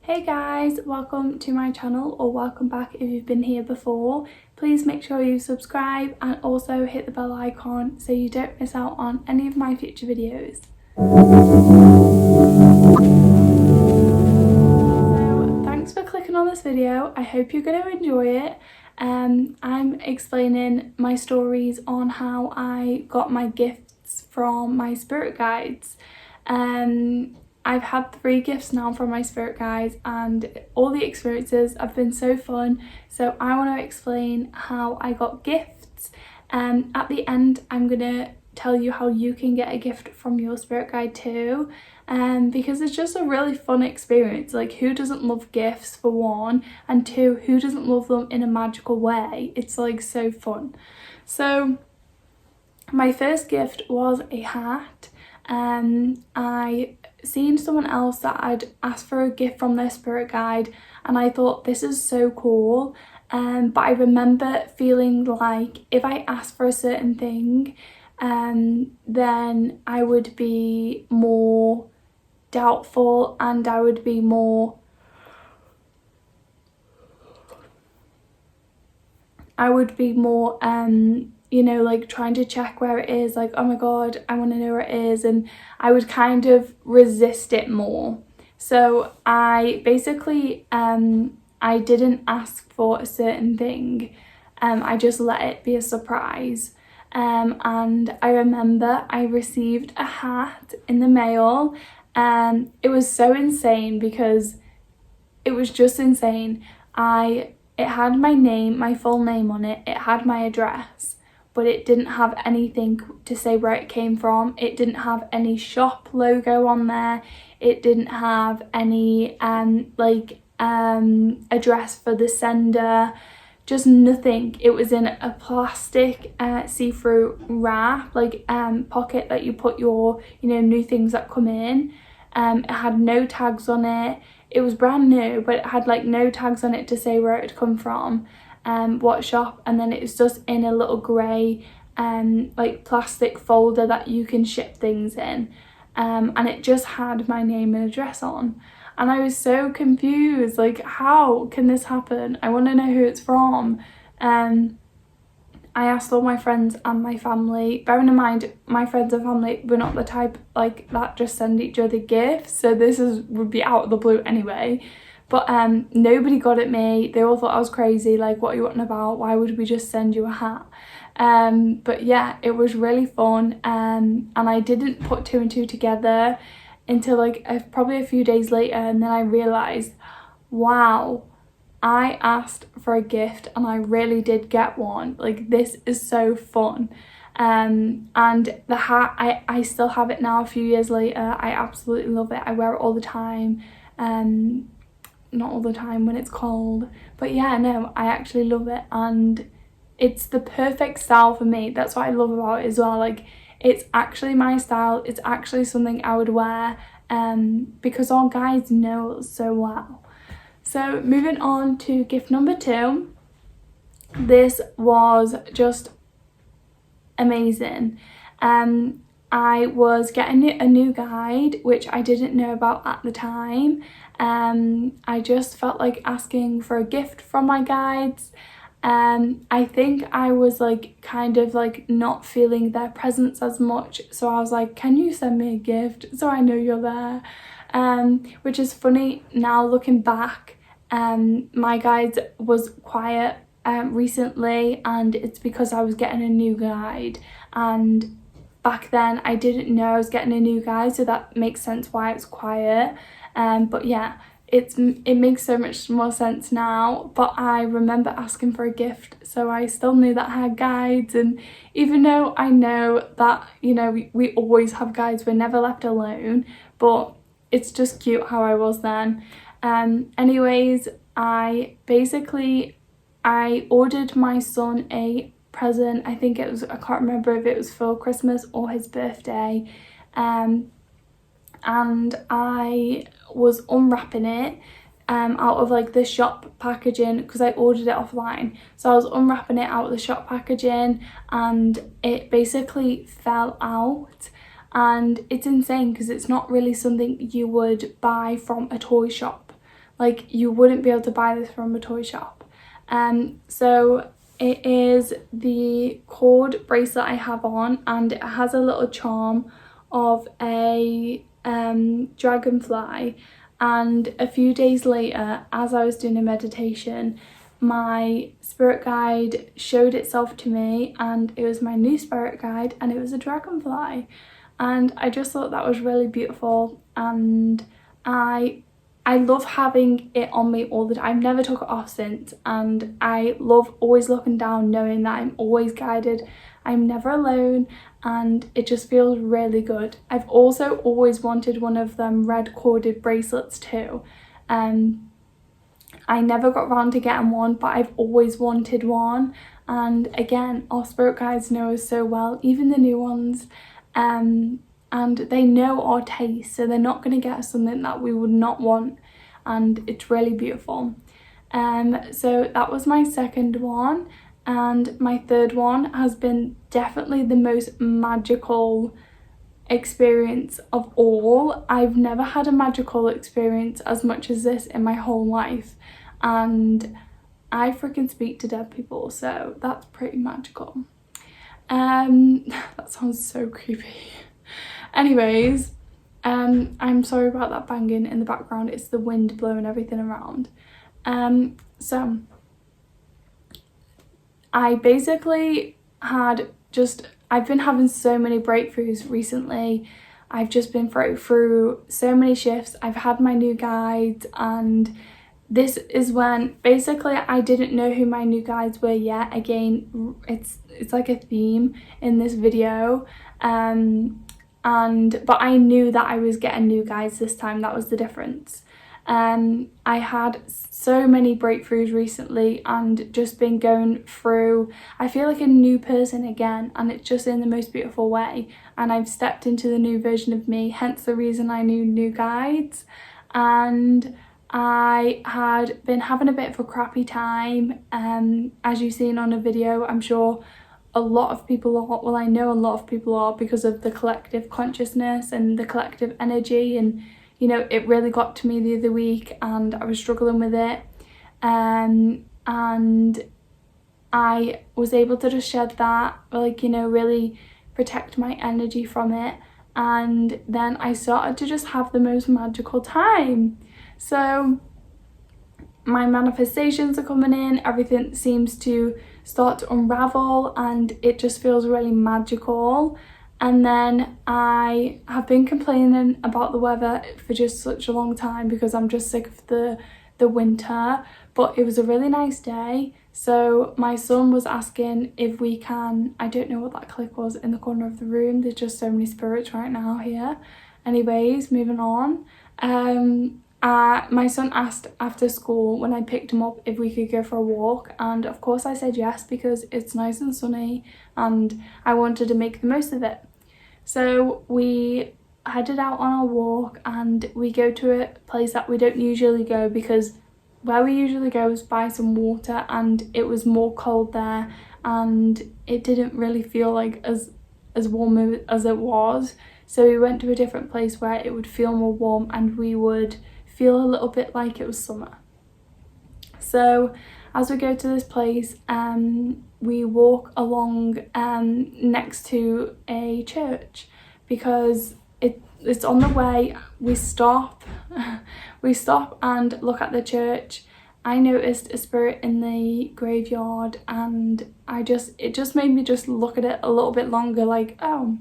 Hey guys, welcome to my channel, or welcome back if you've been here before. Please make sure you subscribe and also hit the bell icon so you don't miss out on any of my future videos. So thanks for clicking on this video. I hope you're going to enjoy it. I'm explaining my stories on how I got my gifts from my spirit guides. I've had 3 gifts now from my spirit guides and all the experiences have been so fun. So I want to explain how I got gifts. At the end, I'm going to tell you how you can get a gift from your spirit guide too. Because it's just a really fun experience. Like, who doesn't love gifts for one, and two, who doesn't love them in a magical way? It's like so fun. So my first gift was a hat. I seen someone else that I'd asked for a gift from their spirit guide, and I thought, this is so cool. But I remember feeling like if I asked for a certain thing, then I would be more doubtful and I would be more you know, like trying to check where it is, like, oh my god, I want to know where it is, and I would kind of resist it more. So I basically I didn't ask for a certain thing. I just let it be a surprise. And I remember I received a hat in the mail, and it was so insane because it was just insane. It had my name, my full name on it, it had my address, but it didn't have anything to say where it came from. It didn't have any shop logo on there. It didn't have any address for the sender, just nothing. It was in a plastic see-through wrap, like pocket that you put your, you know, new things that come in. It had no tags on it. It was brand new, but it had like no tags on it to say where it had come from, what shop, and then it was just in a little grey like plastic folder that you can ship things in, and it just had my name and address on. And I was so confused, like, how can this happen? I want to know who it's from. I asked all my friends and my family. Bearing in mind, my friends and family were not the type like that just send each other gifts, so would be out of the blue anyway. But nobody got at me. They all thought I was crazy, like, what are you wanting about? Why would we just send you a hat? But yeah, it was really fun, and I didn't put 2 and 2 together until like probably a few days later, and then I realised, wow, I asked for a gift and I really did get one. Like, this is so fun. And the hat, I still have it now a few years later. I absolutely love it. I wear it all the time. Not all the time when it's cold, but yeah, no, I actually love it, and it's the perfect style for me. That's what I love about it as well. Like, it's actually my style. It's actually something I would wear, because our guides know us so well. So moving on to gift number 2. This was just amazing. I was getting a new guide, which I didn't know about at the time. I just felt like asking for a gift from my guides. I think I was like kind of like not feeling their presence as much, so I was like, can you send me a gift so I know you're there? Which is funny now looking back. My guide was quiet recently, and it's because I was getting a new guide, and back then I didn't know I was getting a new guide, so that makes sense why it's quiet. But yeah, it makes so much more sense now. But I remember asking for a gift, so I still knew that I had guides, and even though I know that, you know, we always have guides, we're never left alone, but it's just cute how I was then. Anyways, I ordered my son a present. I think it was, I can't remember if it was for Christmas or his birthday, and I was unwrapping it out of like the shop packaging, because I ordered it offline. So I was unwrapping it out of the shop packaging, and it basically fell out. And it's insane because it's not really something you would buy from a toy shop. Like, you wouldn't be able to buy this from a toy shop. So it is the cord bracelet I have on, and it has a little charm of a dragonfly. And a few days later, as I was doing a meditation, my spirit guide showed itself to me, and it was my new spirit guide, and it was a dragonfly. And I just thought that was really beautiful, and I love having it on me all the time. I've never took it off since, and I love always looking down knowing that I'm always guided, I'm never alone, and it just feels really good. I've also always wanted one of them red corded bracelets too. I never got around to getting one, but I've always wanted one. And again, our spirit guides know us so well, even the new ones, and they know our taste, so they're not going to get us something that we would not want, and it's really beautiful. So that was my second one, and my third one has been definitely the most magical experience of all. I've never had a magical experience as much as this in my whole life, and I freaking speak to dead people, so that's pretty magical. That sounds so creepy. Anyways, I'm sorry about that banging in the background. It's the wind blowing everything around. So I basically I've been having so many breakthroughs recently. I've just been through so many shifts. I've had my new guides, and this is when basically I didn't know who my new guides were yet. Again, it's like a theme in this video. But I knew that I was getting new guides this time. That was the difference. I had so many breakthroughs recently, and just been going through, I feel like a new person again, and it's just in the most beautiful way. And I've stepped into the new version of me, hence the reason I knew new guides. And I had been having a bit of a crappy time, as you've seen on a video. I'm sure a lot of people are, well, I know a lot of people are, because of the collective consciousness and the collective energy. And you know, it really got to me the other week, and I was struggling with it, and I was able to just shed that, like, you know, really protect my energy from it. And then I started to just have the most magical time. So my manifestations are coming in, everything seems to start to unravel, and it just feels really magical. And then I have been complaining about the weather for just such a long time, because I'm just sick of the winter, but it was a really nice day. So my son was asking if we can, I don't know what that click was in the corner of the room, there's just so many spirits right now here. Anyways, moving on. My son asked after school when I picked him up if we could go for a walk, and of course I said yes, because it's nice and sunny and I wanted to make the most of it. So we headed out on our walk, and we go to a place that we don't usually go, because where we usually go is buy some water, and it was more cold there, and it didn't really feel like as warm as it was. So we went to a different place where it would feel more warm, and we would feel a little bit like it was summer. So as we go to this place, we walk along next to a church, because it's on the way. We stop and look at the church. I noticed a spirit in the graveyard, and it just made me just look at it a little bit longer, like, oh,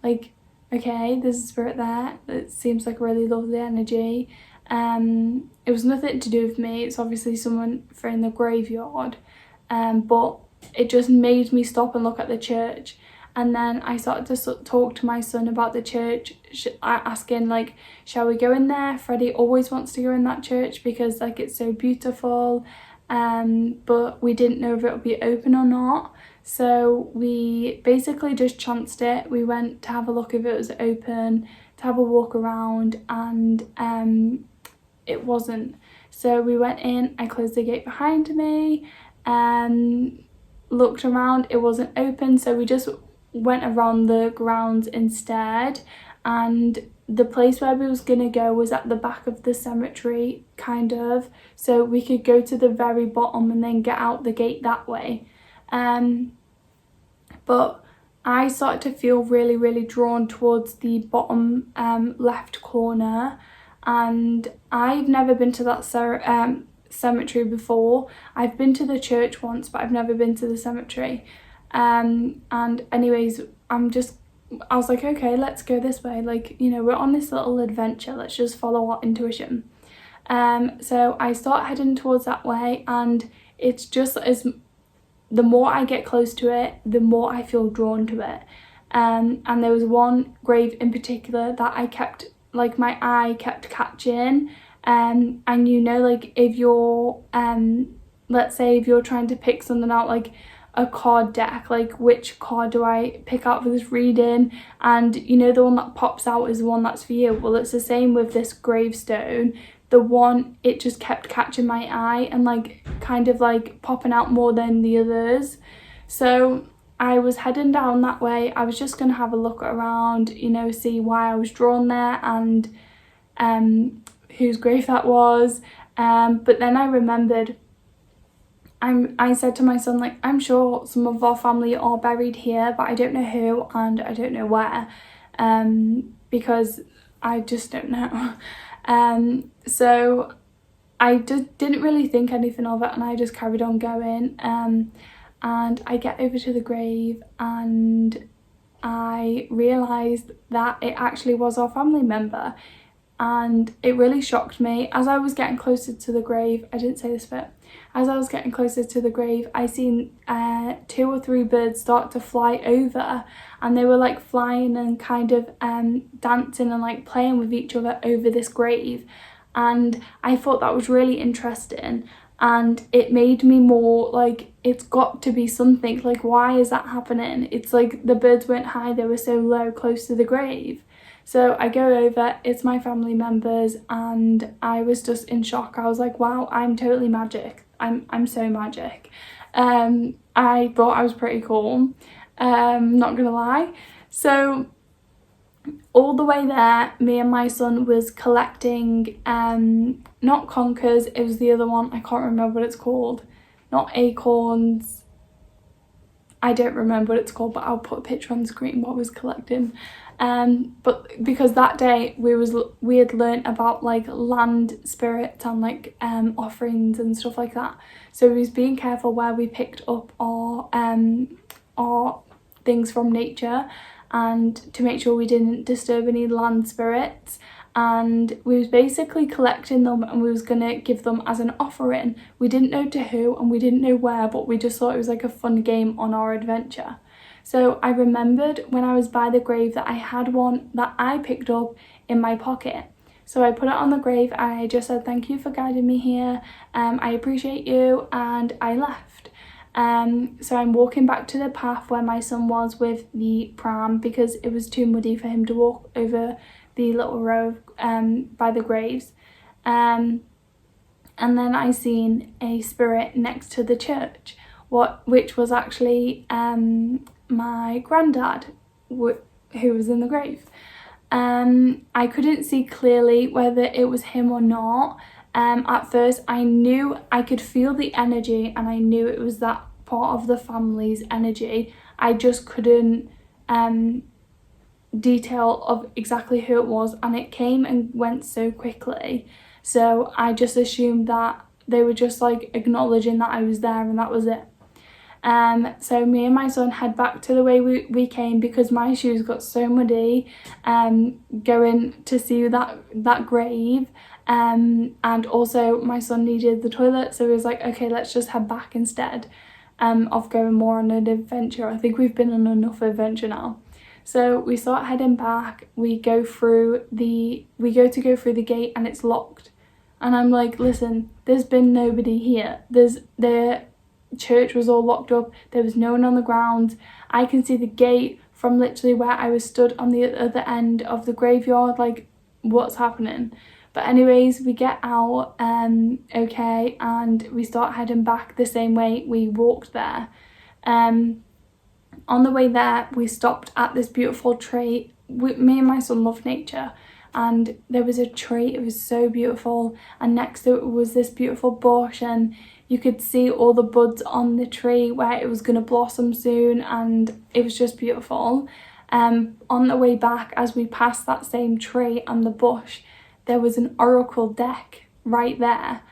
like, okay, there's a spirit there. It seems like a really lovely energy. It was nothing to do with me. It's obviously someone in the graveyard, but it just made me stop and look at the church. And then I started to talk to my son about the church, asking, like, shall we go in there? Freddie always wants to go in that church because, like, it's so beautiful, but we didn't know if it would be open or not. So we basically just chanced it. We went to have a look if it was open, to have a walk around, and it wasn't. So we went in, I closed the gate behind me, looked around, it wasn't open, so we just went around the grounds instead. and the place where we was gonna go was at the back of the cemetery, kind of, so we could go to the very bottom and then get out the gate that way. But I started to feel really, really drawn towards the bottom left corner, and I've never been to that cemetery before. I've been to the church once, but I've never been to the cemetery. And anyways, I was like, okay, let's go this way. Like, you know, we're on this little adventure. Let's just follow our intuition. So I start heading towards that way, and it's just as the more I get close to it, the more I feel drawn to it. And there was one grave in particular that I kept, like, my eye kept catching. And you know, like, if you're, let's say if you're trying to pick something out, like a card deck, like which card do I pick out for this reading, and you know, the one that pops out is the one that's for you. Well, it's the same with this gravestone. The one, it just kept catching my eye and like kind of like popping out more than the others. So I was heading down that way. I was just gonna have a look around, you know, see why I was drawn there and whose grave that was. But then I remembered, I said to my son, like, I'm sure some of our family are buried here, but I don't know who and I don't know where, because I just don't know. So I just didn't really think anything of it, and I just carried on going. And I get over to the grave and I realised that it actually was our family member. And it really shocked me. As I was getting closer to the grave, I didn't say this bit, as I was getting closer to the grave, I seen 2 or 3 birds start to fly over, and they were like flying and kind of dancing and like playing with each other over this grave. And I thought that was really interesting, and it made me more like, it's got to be something, like why is that happening? It's like the birds weren't high, they were so low close to the grave. So I go over, it's my family members, and I was just in shock. I was like, wow, I'm totally magic. I'm so magic. I thought I was pretty cool, not gonna lie. So all the way there, me and my son was collecting, not conkers, it was the other one, I can't remember what it's called. Not acorns, I don't remember what it's called, but I'll put a picture on the screen what I was collecting. But because that day we had learnt about like land spirits and like offerings and stuff like that, so we was being careful where we picked up our things from nature, and to make sure we didn't disturb any land spirits. And we was basically collecting them, and we was gonna give them as an offering. We didn't know to who and we didn't know where, but we just thought it was like a fun game on our adventure. So I remembered when I was by the grave that I had one that I picked up in my pocket. So I put it on the grave, and I just said, thank you for guiding me here, I appreciate you, and I left. So I'm walking back to the path where my son was with the pram, because it was too muddy for him to walk over the little row by the graves. And then I seen a spirit next to the church, which was actually my granddad, who was in the grave. I couldn't see clearly whether it was him or not. At first I knew I could feel the energy, and I knew it was that part of the family's energy. I just couldn't detail of exactly who it was, and it came and went so quickly, so I just assumed that they were just like acknowledging that I was there, and that was it. So me and my son head back to the way we came, because my shoes got so muddy going to see that grave, and also my son needed the toilet, so he was like, okay, let's just head back instead of going more on an adventure. I think we've been on enough adventure now. So we start heading back, we go to go through the gate, and it's locked. And I'm like, listen, there's been nobody here. The church was all locked up, there was no one on the ground. I can see the gate from literally where I was stood on the other end of the graveyard, like, what's happening? But anyways, we get out, okay, and we start heading back the same way we walked there. On the way there, we stopped at this beautiful tree me and my son love nature, and there was a tree, it was so beautiful, and next to it was this beautiful bush, and you could see all the buds on the tree where it was going to blossom soon, and it was just beautiful. On the way back, as we passed that same tree and the bush, there was an oracle deck right there,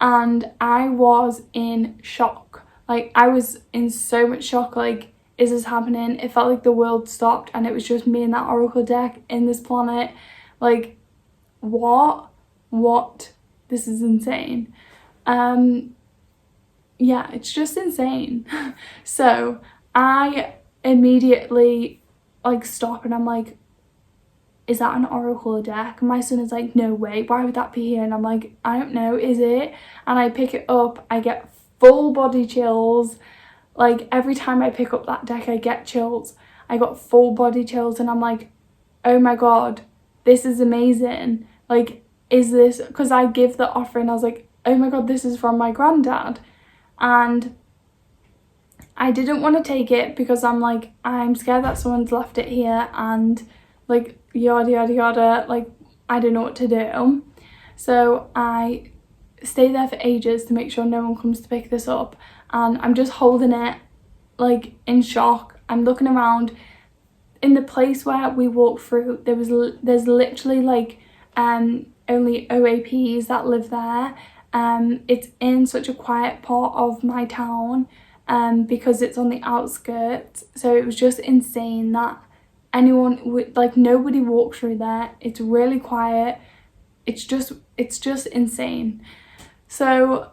and I was in shock. Like, I was in so much shock, like, is this happening? It felt like the world stopped and it was just me and that oracle deck in this planet. Like, what? This is insane. Yeah, it's just insane. So I immediately like stop and I'm like, is that an oracle deck? And my son is like, no way, why would that be here? And I'm like, I don't know, is it? And I pick it up, I get full body chills. Like, every time I pick up that deck I get chills. I got full body chills, and I'm like, oh my god, this is amazing. Like, is this, because I give the offering, I was like, oh my god, this is from my granddad. And I didn't want to take it because I'm like, I'm scared that someone's left it here and like yada yada yada, like I don't know what to do. So I stay there for ages to make sure no one comes to pick this up, and I'm just holding it like in shock. I'm looking around. In the place where we walked through, there's literally like only OAPs that live there. It's in such a quiet part of my town, because it's on the outskirts, so it was just insane that anyone would, like, nobody walks through there. It's really quiet. It's just insane. So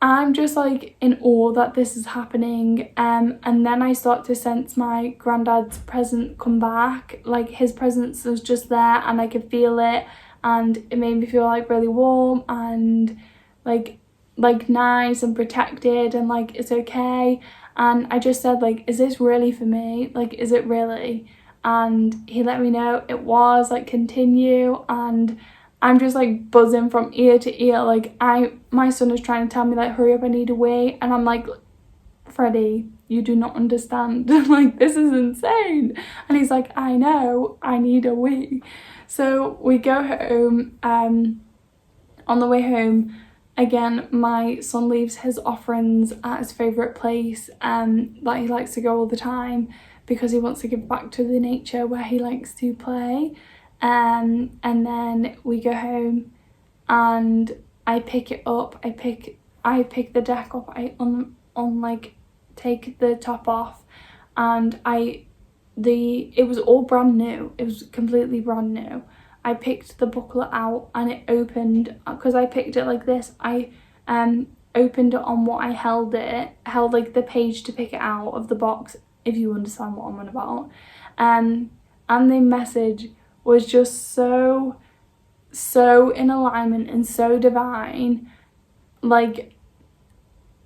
I'm just like in awe that this is happening, and then I start to sense my granddad's presence come back. Like, his presence was just there and I could feel it, and it made me feel like really warm and like nice and protected, and like it's okay. And I just said, like, is this really for me? Like, is it really? And he let me know it was, like, continue. And I'm just like buzzing from ear to ear. Like, my son is trying to tell me, like, hurry up, I need a wee, and I'm like, Freddie, you do not understand. Like, this is insane. And he's like, I know, I need a wee. So we go home. On the way home, again, my son leaves his offerings at his favourite place that he likes to go all the time, because he wants to give back to the nature where he likes to play. And then we go home and I pick it up. I pick the deck up. I take the top off, and it was all brand new. It was completely brand new. I picked the booklet out and it opened, because I picked it like this. I opened it on what I held like the page to pick it out of the box, if you understand what I'm on about. And the message was just so in alignment and so divine. Like,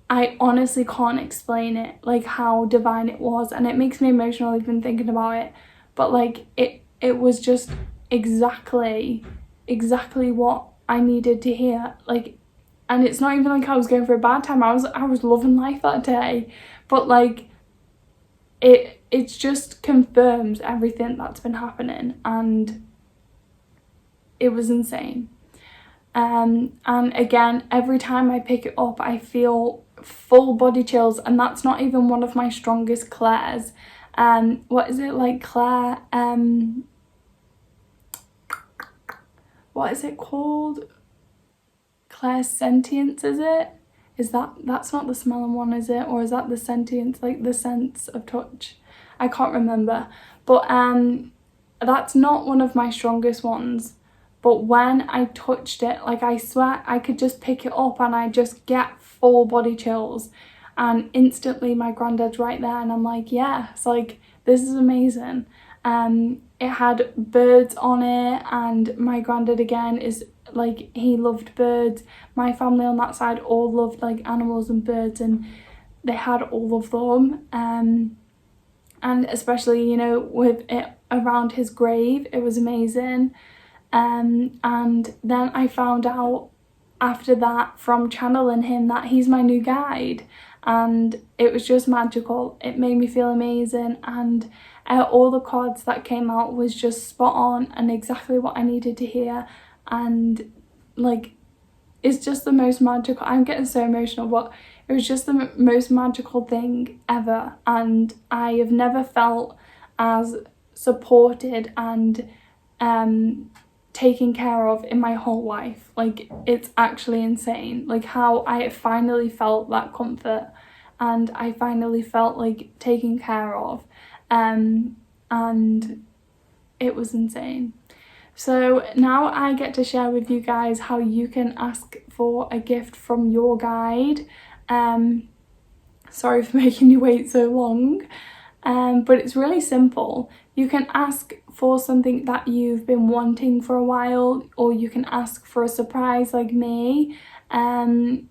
I honestly can't explain it, like how divine it was, and it makes me emotional even thinking about it. But like, it was just exactly what I needed to hear. Like, and it's not even like I was going for a bad time. I was loving life that day, but like it just confirms everything that's been happening, and it was insane. And again, every time I pick it up, I feel full body chills, and that's not even one of my strongest clairs. What is it, like Claire? What is it called? Clairsentience, is it? That's not the smelling one, is it? Or is that the sentience, like the sense of touch? I can't remember. But that's not one of my strongest ones. But when I touched it, like, I swear I could just pick it up and I just get full body chills. And instantly my granddad's right there, and I'm like, yes, like, this is amazing. It had birds on it, and my granddad again is like, he loved birds. My family on that side all loved like animals and birds, and they had all of them. And especially, you know, with it around his grave, it was amazing. And then I found out after that from channeling him that he's my new guide. and it was just magical. It made me feel amazing, and all the cards that came out was just spot on and exactly what I needed to hear. And like, it's just the most magical, I'm getting so emotional, but it was just the most magical thing ever, and I have never felt as supported and taken care of in my whole life. Like, it's actually insane, like how I finally felt that comfort, and I finally felt like taken care of, and it was insane. So now I get to share with you guys how you can ask for a gift from your guide. Sorry for making you wait so long, but it's really simple. You can ask for something that you've been wanting for a while, or you can ask for a surprise like me, and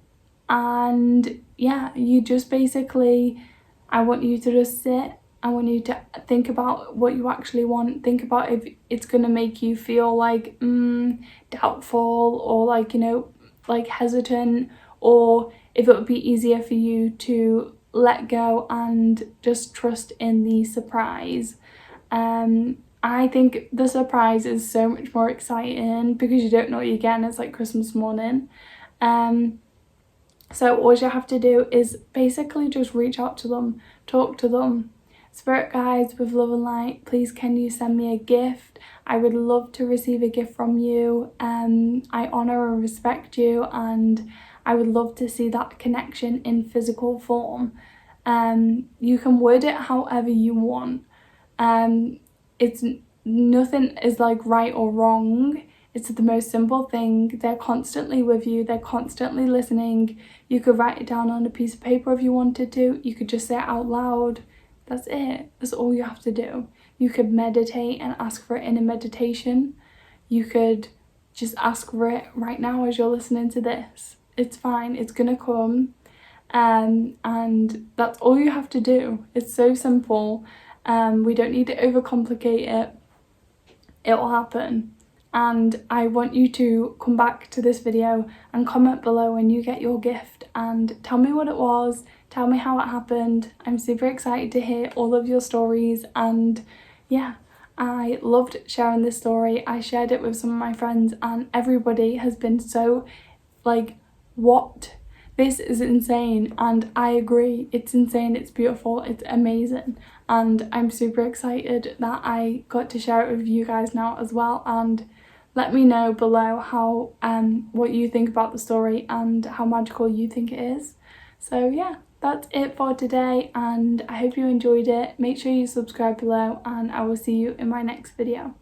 yeah, you just basically, I want you to just sit. I want you to think about what you actually want. Think about if it's going to make you feel like doubtful, or like, you know, like hesitant, or if it would be easier for you to let go and just trust in the surprise. I think the surprise is so much more exciting because you don't know what you're getting. It's like Christmas morning. So all you have to do is basically just reach out to them, talk to them. Spirit guides with love and light, please can you send me a gift? I would love to receive a gift from you. I honour and respect you, and I would love to see that connection in physical form. You can word it however you want. It's nothing is like right or wrong. It's the most simple thing. They're constantly with you. They're constantly listening. You could write it down on a piece of paper if you wanted to. You could just say it out loud. That's it. That's all you have to do. You could meditate and ask for it in a meditation. You could just ask for it right now as you're listening to this. It's fine. It's gonna come. And that's all you have to do. It's so simple. We don't need to overcomplicate it. It will happen. And I want you to come back to this video and comment below when you get your gift and tell me what it was, tell me how it happened. I'm super excited to hear all of your stories, and yeah, I loved sharing this story. I shared it with some of my friends and everybody has been so like, what? This is insane, and I agree, it's insane, it's beautiful, it's amazing, and I'm super excited that I got to share it with you guys now as well. And let me know below how what you think about the story and how magical you think it is. So yeah, that's it for today, and I hope you enjoyed it. Make sure you subscribe below, and I will see you in my next video.